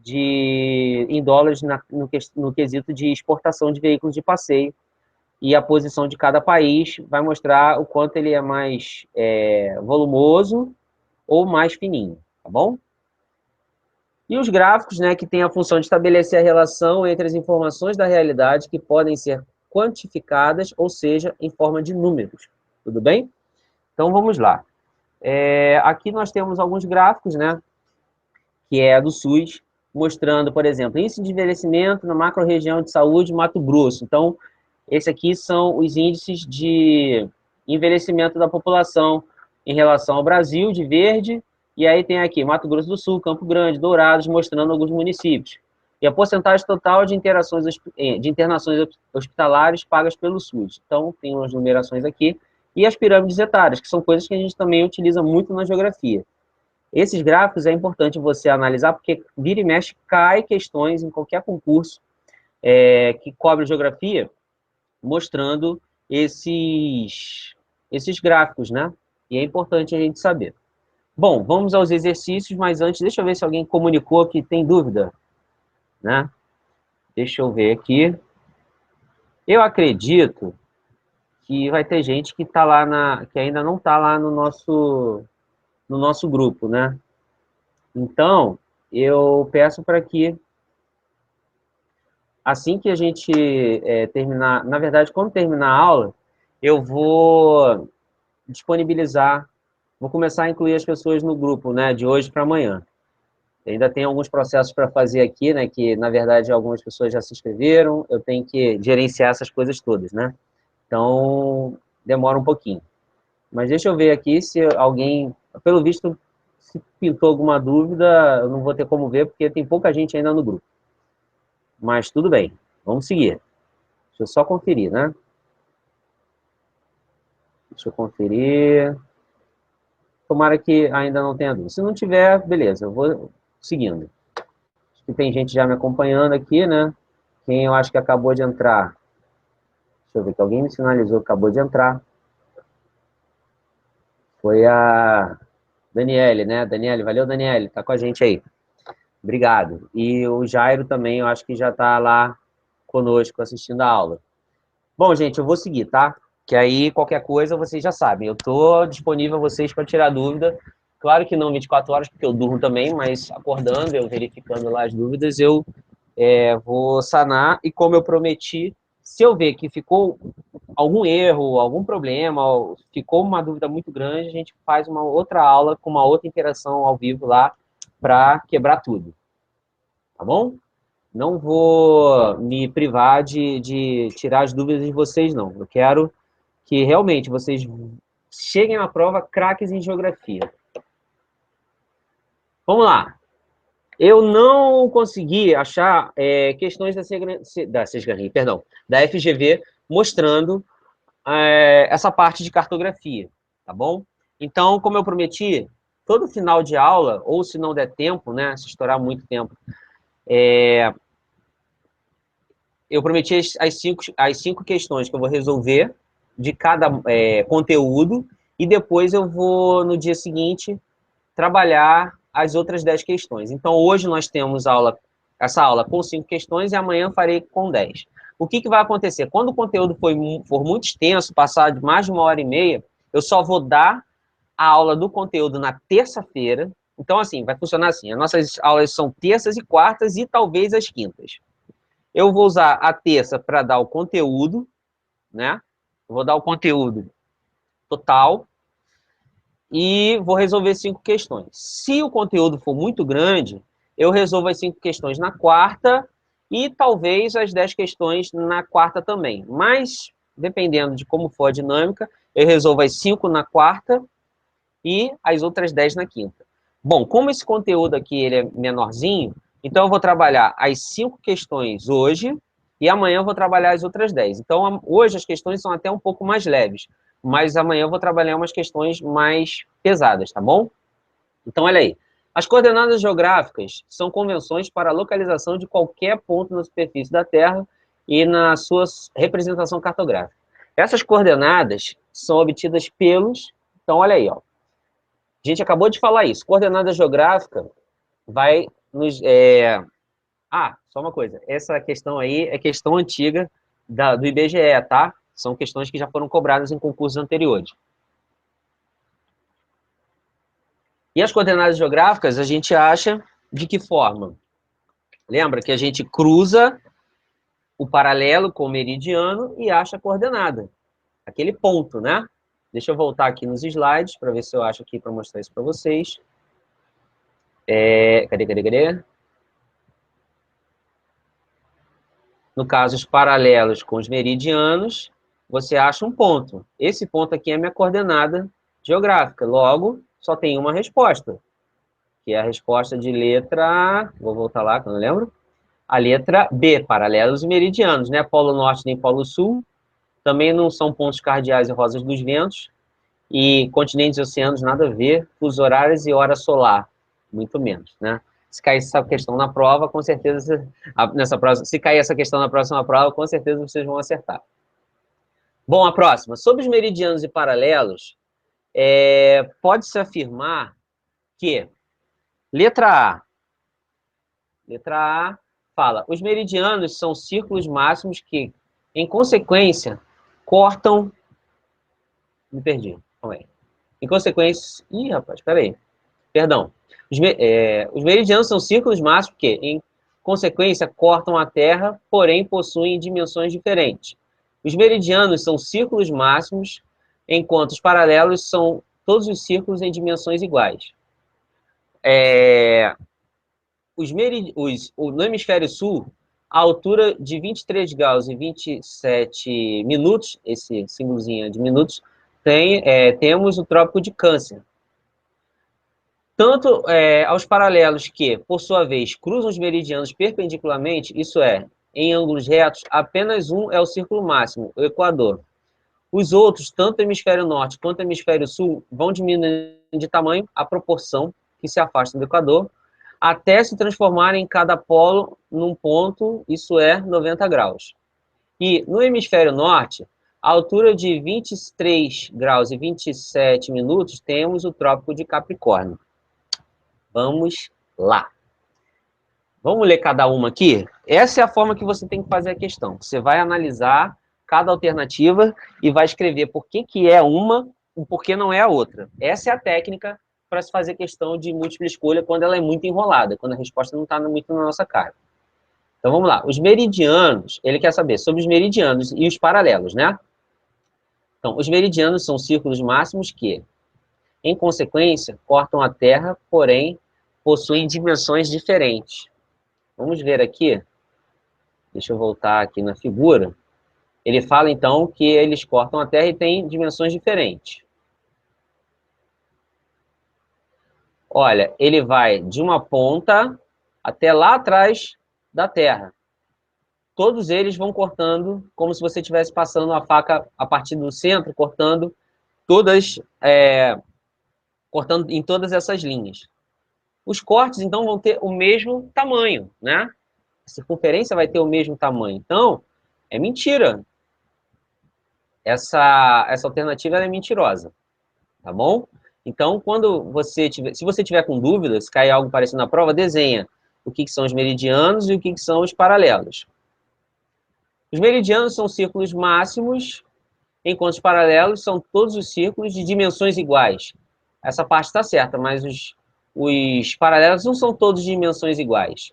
em dólares no quesito de exportação de veículos de passeio, e a posição de cada país vai mostrar o quanto ele é mais volumoso ou mais fininho, tá bom? E os gráficos, né, que têm a função de estabelecer a relação entre as informações da realidade que podem ser quantificadas, ou seja, em forma de números. Tudo bem? Então, vamos lá. Aqui nós temos alguns gráficos, né, que é do SUS, mostrando, por exemplo, índice de envelhecimento na macro-região de saúde Mato Grosso. Então, Esse aqui são os índices de envelhecimento da população em relação ao Brasil, de verde, e aí tem aqui Mato Grosso do Sul, Campo Grande, Dourados, mostrando alguns municípios. E a porcentagem total de internações hospitalares pagas pelo SUS. Então, tem umas numerações aqui. E as pirâmides etárias, que são coisas que a gente também utiliza muito na geografia. Esses gráficos é importante você analisar, porque vira e mexe cai questões em qualquer concurso que cobre geografia, mostrando esses gráficos, né? E é importante a gente saber. Bom, vamos aos exercícios, mas antes, deixa eu ver se alguém comunicou que tem dúvida, né? Deixa eu ver aqui. Eu acredito que vai ter gente que tá lá que ainda não está lá no nosso grupo, né? Então, eu peço para que assim que a gente terminar, na verdade, quando terminar a aula, eu vou disponibilizar, vou começar a incluir as pessoas no grupo, né, de hoje para amanhã. Ainda tem alguns processos para fazer aqui, né, que na verdade algumas pessoas já se inscreveram, eu tenho que gerenciar essas coisas todas, né? Então, demora um pouquinho. Mas deixa eu ver aqui se alguém, pelo visto, se pintou alguma dúvida, eu não vou ter como ver, porque tem pouca gente ainda no grupo. Mas tudo bem, vamos seguir. Deixa eu só conferir, né? Deixa eu conferir. Tomara que ainda não tenha dúvida. Se não tiver, beleza, eu vou seguindo. Acho que tem gente já me acompanhando aqui, né? Quem eu acho que acabou de entrar. Deixa eu ver, que alguém me sinalizou que acabou de entrar. Foi a Daniele, né? Daniele, valeu, Daniele, tá com a gente aí. Obrigado. E o Jairo também, eu acho que já tá lá conosco assistindo a aula. Bom, gente, eu vou seguir, tá? Que aí, qualquer coisa, vocês já sabem. Eu tô disponível a vocês para tirar dúvida. Claro que não 24 horas, porque eu durmo também, mas acordando, eu verificando lá as dúvidas, eu vou sanar. E como eu prometi, se eu ver que ficou algum erro, algum problema, ficou uma dúvida muito grande, a gente faz uma outra aula com uma outra interação ao vivo lá para quebrar tudo. Tá bom? Não vou me privar de tirar as dúvidas de vocês, não. Eu quero que realmente vocês cheguem à prova craques em geografia. Vamos lá. Eu não consegui achar questões da FGV mostrando essa parte de cartografia, tá bom? Então, como eu prometi, todo final de aula, ou se não der tempo, né, se estourar muito tempo, eu prometi as cinco questões que eu vou resolver de cada conteúdo, e depois eu vou, no dia seguinte, trabalhar as outras 10 questões. Então, hoje nós temos essa aula com 5 questões e amanhã farei com 10. O que vai acontecer? Quando o conteúdo for muito extenso, passar de mais de 1h30, eu só vou dar a aula do conteúdo na terça-feira. Então, assim, vai funcionar assim. As nossas aulas são terças e quartas e talvez as quintas. Eu vou usar a terça para dar o conteúdo, né? Eu vou dar o conteúdo total e vou resolver 5 questões. Se o conteúdo for muito grande, eu resolvo as 5 questões na quarta e talvez as 10 questões na quarta também. Mas, dependendo de como for a dinâmica, eu resolvo as 5 na quarta e as outras 10 na quinta. Bom, como esse conteúdo aqui ele é menorzinho, então eu vou trabalhar as 5 questões hoje e amanhã eu vou trabalhar as outras 10. Então, hoje as questões são até um pouco mais leves, mas amanhã eu vou trabalhar umas questões mais pesadas, tá bom? Então, olha aí. As coordenadas geográficas são convenções para a localização de qualquer ponto na superfície da Terra e na sua representação cartográfica. Essas coordenadas são obtidas pelos... Então, olha aí, ó. A gente acabou de falar isso. Coordenada geográfica vai nos... só uma coisa. Essa questão aí é questão antiga do IBGE, tá? São questões que já foram cobradas em concursos anteriores. E as coordenadas geográficas a gente acha de que forma? Lembra que a gente cruza o paralelo com o meridiano e acha a coordenada. Aquele ponto, né? Deixa eu voltar aqui nos slides para ver se eu acho aqui para mostrar isso para vocês. Cadê? No caso, os paralelos com os meridianos, você acha um ponto. Esse ponto aqui é a minha coordenada geográfica. Logo, só tem uma resposta, que é a resposta de letra... Vou voltar lá, que eu não lembro. A letra B, paralelos e meridianos, né? Polo Norte nem Polo Sul. Também não são pontos cardeais e rosas dos ventos. E continentes e oceanos, nada a ver. Fusos horários e hora solar, muito menos, né? Se cair essa questão na prova, com certeza, se cair essa questão na próxima prova, com certeza vocês vão acertar. Bom, a próxima. Sobre os meridianos e paralelos, pode-se afirmar que, letra A fala, os meridianos são círculos máximos que, em consequência, cortam... Me perdi, calma aí. Em consequência... Ih, rapaz, espera aí. Perdão. Os meridianos são círculos máximos que, em consequência, cortam a Terra, porém possuem dimensões diferentes. Os meridianos são círculos máximos, enquanto os paralelos são todos os círculos em dimensões iguais. No hemisfério sul, a altura de 23 graus e 27 minutos, esse símbolozinho de minutos, temos o Trópico de Câncer. Tanto aos paralelos que, por sua vez, cruzam os meridianos perpendicularmente, isso é, em ângulos retos, apenas um é o círculo máximo, o Equador. Os outros, tanto o hemisfério norte quanto o hemisfério sul, vão diminuindo de tamanho à proporção que se afastam do Equador, até se transformarem em cada polo num ponto, isso é, 90 graus. E no hemisfério norte, à altura de 23 graus e 27 minutos, temos o Trópico de Capricórnio. Vamos lá. Vamos ler cada uma aqui? Essa é a forma que você tem que fazer a questão. Você vai analisar cada alternativa e vai escrever por que é uma e por que não é a outra. Essa é a técnica para se fazer questão de múltipla escolha quando ela é muito enrolada, quando a resposta não está muito na nossa cara. Então, vamos lá. Os meridianos, ele quer saber sobre os meridianos e os paralelos, né? Então, os meridianos são círculos máximos que, em consequência, cortam a Terra, porém, possuem dimensões diferentes. Vamos ver aqui. Deixa eu voltar aqui na figura. Ele fala, então, que eles cortam a Terra e têm dimensões diferentes. Olha, ele vai de uma ponta até lá atrás da Terra. Todos eles vão cortando, como se você estivesse passando a faca a partir do centro, cortando em todas essas linhas. Os cortes, então, vão ter o mesmo tamanho, né? A circunferência vai ter o mesmo tamanho. Então, é mentira. Essa alternativa é mentirosa, tá bom? Então, se você tiver com dúvidas, se cair algo parecido na prova, desenha o que são os meridianos e o que são os paralelos. Os meridianos são círculos máximos, enquanto os paralelos são todos os círculos de dimensões iguais. Essa parte está certa, mas os paralelos não são todos de dimensões iguais.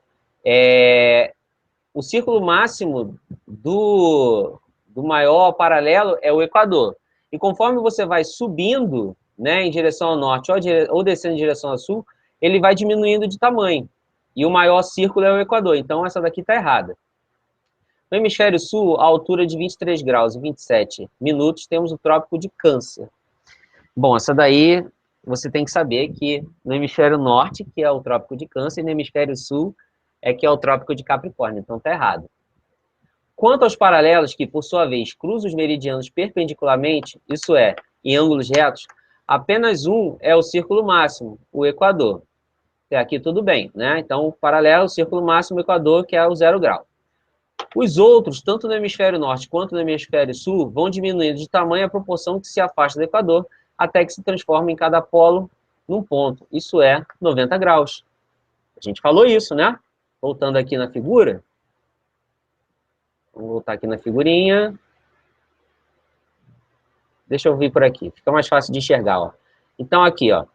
O círculo máximo do maior paralelo é o Equador. E conforme você vai subindo, né, em direção ao norte ou descendo em direção ao sul, ele vai diminuindo de tamanho. E o maior círculo é o Equador. Então, essa daqui está errada. No hemisfério sul, a altura de 23 graus e 27 minutos, temos o Trópico de Câncer. Bom, essa daí você tem que saber que no hemisfério norte, que é o Trópico de Câncer, e no hemisfério sul, que é o Trópico de Capricórnio. Então, está errado. Quanto aos paralelos, que, por sua vez, cruzam os meridianos perpendicularmente, isso é, em ângulos retos, apenas um é o círculo máximo, o Equador. Até aqui tudo bem, né? Então, o paralelo, o círculo máximo, o Equador, que é o 0 grau. Os outros, tanto no hemisfério norte quanto no hemisfério sul, vão diminuindo de tamanho à proporção que se afasta do Equador, até que se transforma em cada polo num ponto. Isso é 90 graus. A gente falou isso, né? Voltando aqui na figura. Vamos voltar aqui na figurinha. Deixa eu vir por aqui. Fica mais fácil de enxergar, ó. Então, aqui, ó.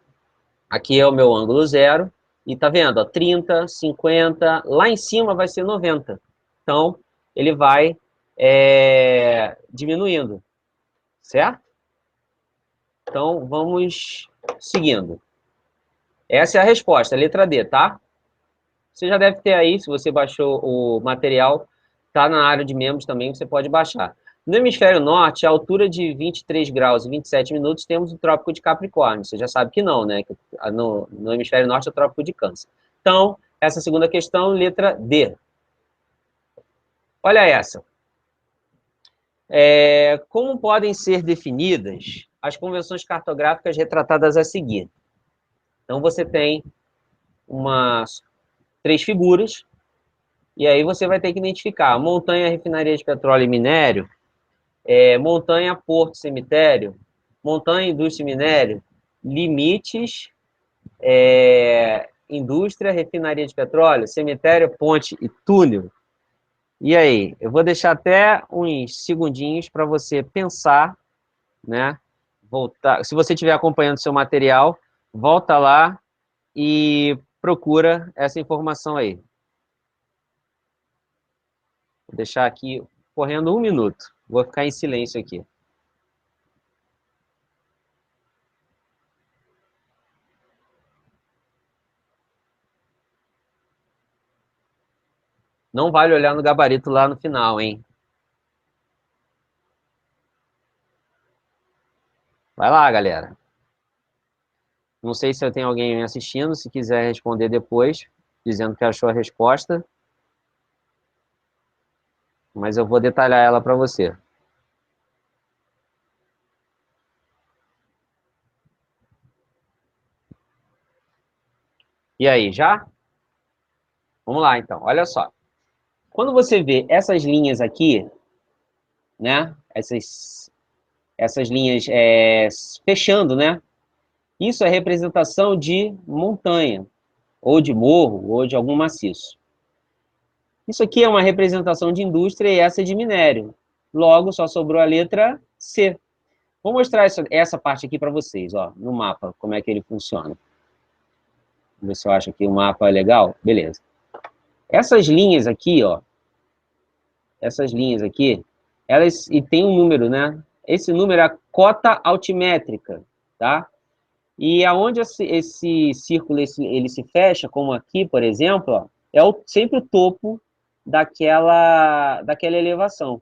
Aqui é o meu ângulo 0. E tá vendo, ó? 30, 50. Lá em cima vai ser 90. Então, ele vai diminuindo. Certo? Então, vamos seguindo. Essa é a resposta, letra D, tá? Você já deve ter aí, se você baixou o material, Está na área de membros também, você pode baixar. No hemisfério norte, a altura de 23 graus e 27 minutos, temos o Trópico de Capricórnio. Você já sabe que não, né? No hemisfério norte é o Trópico de Câncer. Então, essa segunda questão, letra D. Olha essa. Como podem ser definidas as convenções cartográficas retratadas a seguir? Então, você tem três figuras, e aí você vai ter que identificar montanha, refinaria de petróleo e minério, montanha, porto, cemitério, montanha, indústria e minério, limites, indústria, refinaria de petróleo, cemitério, ponte e túnel. E aí, eu vou deixar até uns segundinhos para você pensar, né? Voltar. Se você estiver acompanhando seu material, volta lá e procura essa informação aí. Vou deixar aqui correndo 1 minuto. Vou ficar em silêncio aqui. Não vale olhar no gabarito lá no final, hein? Vai lá, galera. Não sei se eu tenho alguém me assistindo, se quiser responder depois, dizendo que achou a resposta, mas eu vou detalhar ela para você. E aí, já? Vamos lá, então. Olha só. Quando você vê essas linhas aqui, né? Essas linhas fechando, né? Isso é representação de montanha, ou de morro, ou de algum maciço. Isso aqui é uma representação de indústria e essa é de minério. Logo, só sobrou a letra C. Vou mostrar essa parte aqui para vocês, ó, no mapa, como é que ele funciona. Vamos ver se eu acho aqui o mapa legal. Beleza. Essas linhas aqui, ó, essas linhas aqui, elas, e tem um número, né? Esse número é a cota altimétrica, tá? E aonde esse círculo ele se fecha, como aqui, por exemplo, ó, sempre o topo daquela elevação.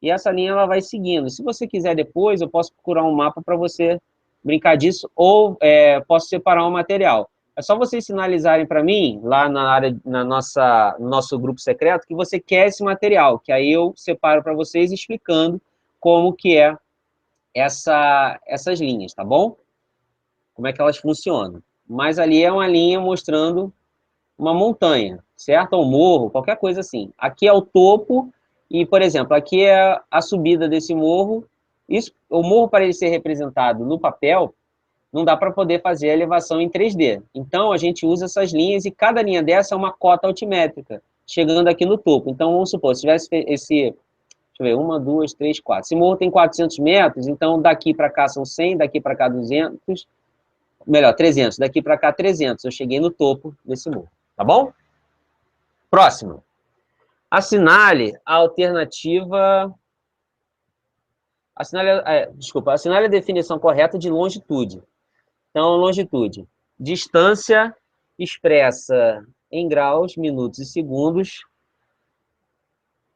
E essa linha ela vai seguindo. Se você quiser depois, eu posso procurar um mapa para você brincar disso, ou posso separar um material. É só vocês sinalizarem para mim, lá na área, no nosso grupo secreto, que você quer esse material, que aí eu separo para vocês explicando como que é essas linhas, tá bom? Como é que elas funcionam. Mas ali é uma linha mostrando uma montanha, certo? Ou um morro, qualquer coisa assim. Aqui é o topo e, por exemplo, aqui é a subida desse morro. Isso, o morro, para ele ser representado no papel, não dá para poder fazer a elevação em 3D. Então, a gente usa essas linhas e cada linha dessa é uma cota altimétrica, chegando aqui no topo. Então, vamos supor, se tivesse deixa eu ver, 1, 2, 3, 4. Esse morro tem 400 metros, então daqui para cá são 100, daqui para cá 200, melhor, 300. Daqui para cá 300. Eu cheguei no topo desse morro, tá bom? Próximo. Assinale a alternativa... assinale a definição correta de longitude. Então, longitude. Distância expressa em graus, minutos e segundos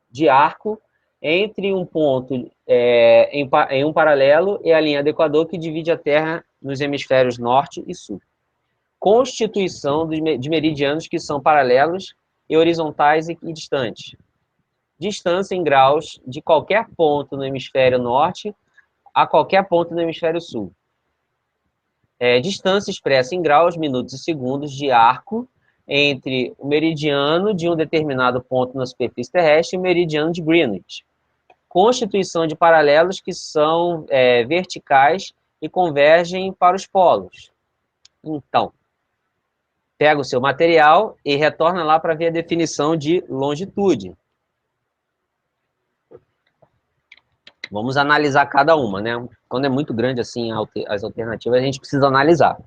de arco entre um ponto em um paralelo e a linha do Equador que divide a Terra nos hemisférios norte e sul. Constituição de meridianos que são paralelos e horizontais e distantes. Distância em graus de qualquer ponto no hemisfério norte a qualquer ponto no hemisfério sul. Distância expressa em graus, minutos e segundos de arco entre o meridiano de um determinado ponto na superfície terrestre e o meridiano de Greenwich. Constituição de paralelos que são verticais e convergem para os polos. Então, pega o seu material e retorna lá para ver a definição de longitude. Vamos analisar cada uma, né? Quando é muito grande assim as alternativas, a gente precisa analisar.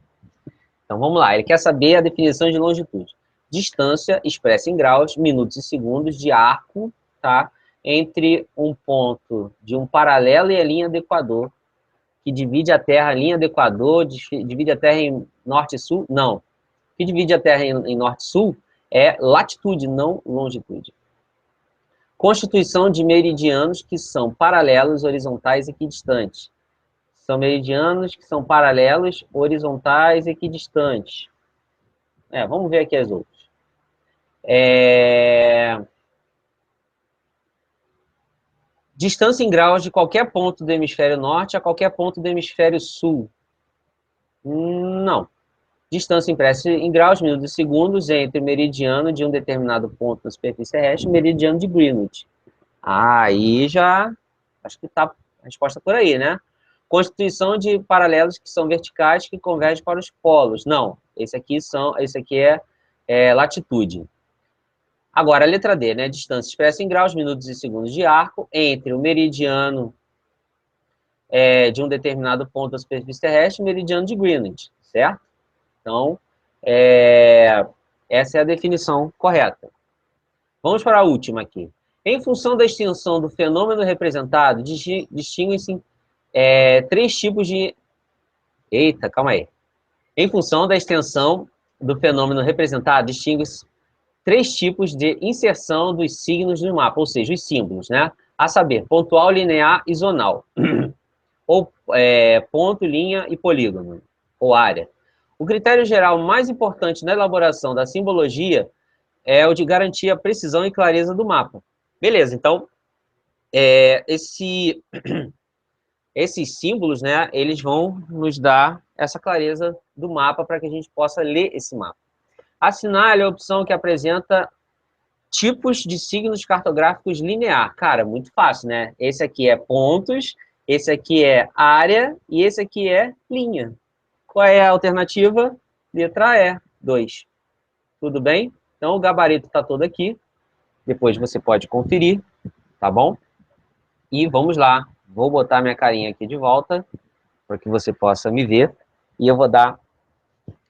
Então vamos lá, ele quer saber a definição de longitude. Distância expressa em graus, minutos e segundos de arco, tá? Entre um ponto de um paralelo e a linha do Equador, que divide a Terra, a linha do Equador, divide a Terra em norte e sul? Não. O que divide a Terra em norte e sul é latitude, não longitude. Constituição de meridianos que são paralelos, horizontais e equidistantes. São meridianos que são paralelos, horizontais e equidistantes. Vamos ver aqui as outras. Distância em graus de qualquer ponto do hemisfério norte a qualquer ponto do hemisfério sul. Não. Distância impressa em graus, minutos e segundos entre o meridiano de um determinado ponto na superfície terrestre e o meridiano de Greenwich. Aí já, acho que está a resposta por aí, né? Constituição de paralelos que são verticais que convergem para os polos. Não, esse aqui é latitude. Agora, a letra D, né? Distância expressa em graus, minutos e segundos de arco entre o meridiano de um determinado ponto da superfície terrestre e o meridiano de Greenwich, certo? Então, essa é a definição correta. Vamos para a última aqui. Em função da extensão do fenômeno representado, distinguem-se três tipos de... Eita, calma aí. Em função da extensão do fenômeno representado, distinguem-se três tipos de inserção dos signos no mapa, ou seja, os símbolos, né? A saber, pontual, linear e zonal. Ou ponto, linha e polígono, ou área. O critério geral mais importante na elaboração da simbologia é o de garantir a precisão e clareza do mapa. Beleza, então, esses símbolos, né, eles vão nos dar essa clareza do mapa para que a gente possa ler esse mapa. Assinale a opção que apresenta tipos de signos cartográficos linear. Cara, muito fácil, né? Esse aqui é pontos, esse aqui é área e esse aqui é linha. Qual é a alternativa? Letra E, 2. Tudo bem? Então, o gabarito está todo aqui. Depois você pode conferir, tá bom? E vamos lá. Vou botar minha carinha aqui de volta para que você possa me ver. E eu vou dar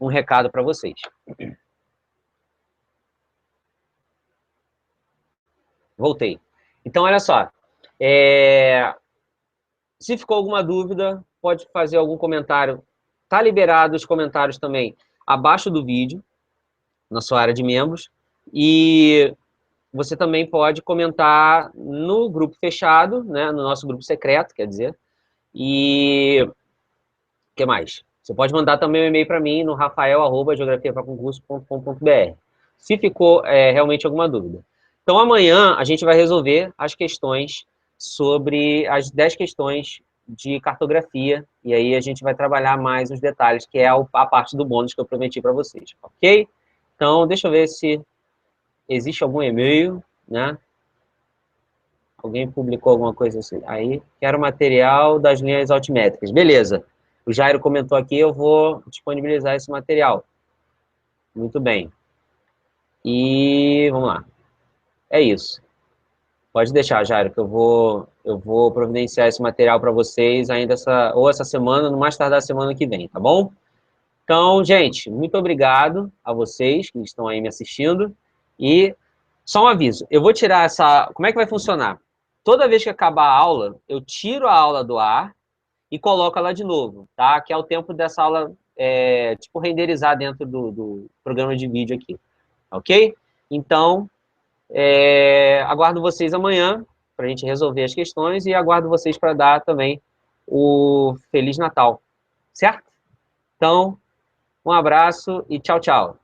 um recado para vocês. Voltei. Então, olha só. Se ficou alguma dúvida, pode fazer algum comentário. Tá liberado os comentários também abaixo do vídeo, na sua área de membros. E você também pode comentar no grupo fechado, né, no nosso grupo secreto, quer dizer. E o que mais? Você pode mandar também um e-mail para mim no rafael@geografiapraconcurso.com.br, se ficou realmente alguma dúvida. Então, amanhã a gente vai resolver as questões sobre as 10 questões de cartografia, e aí a gente vai trabalhar mais os detalhes, que é a parte do bônus que eu prometi para vocês, ok? Então, deixa eu ver se existe algum e-mail, né? Alguém publicou alguma coisa assim. Aí, quero material das linhas altimétricas. Beleza. O Jairo comentou aqui, eu vou disponibilizar esse material. Muito bem. E vamos lá. É isso. Pode deixar, Jairo, que eu vou providenciar esse material para vocês ainda essa semana, no mais tardar semana que vem, tá bom? Então, gente, muito obrigado a vocês que estão aí me assistindo. E só um aviso, eu vou tirar essa... Como é que vai funcionar? Toda vez que acabar a aula, eu tiro a aula do ar e coloco ela de novo, tá? Que é o tempo dessa aula, tipo, renderizar dentro do programa de vídeo aqui, ok? Então, aguardo vocês amanhã para a gente resolver as questões e aguardo vocês para dar também o Feliz Natal, certo? Então, um abraço e tchau, tchau.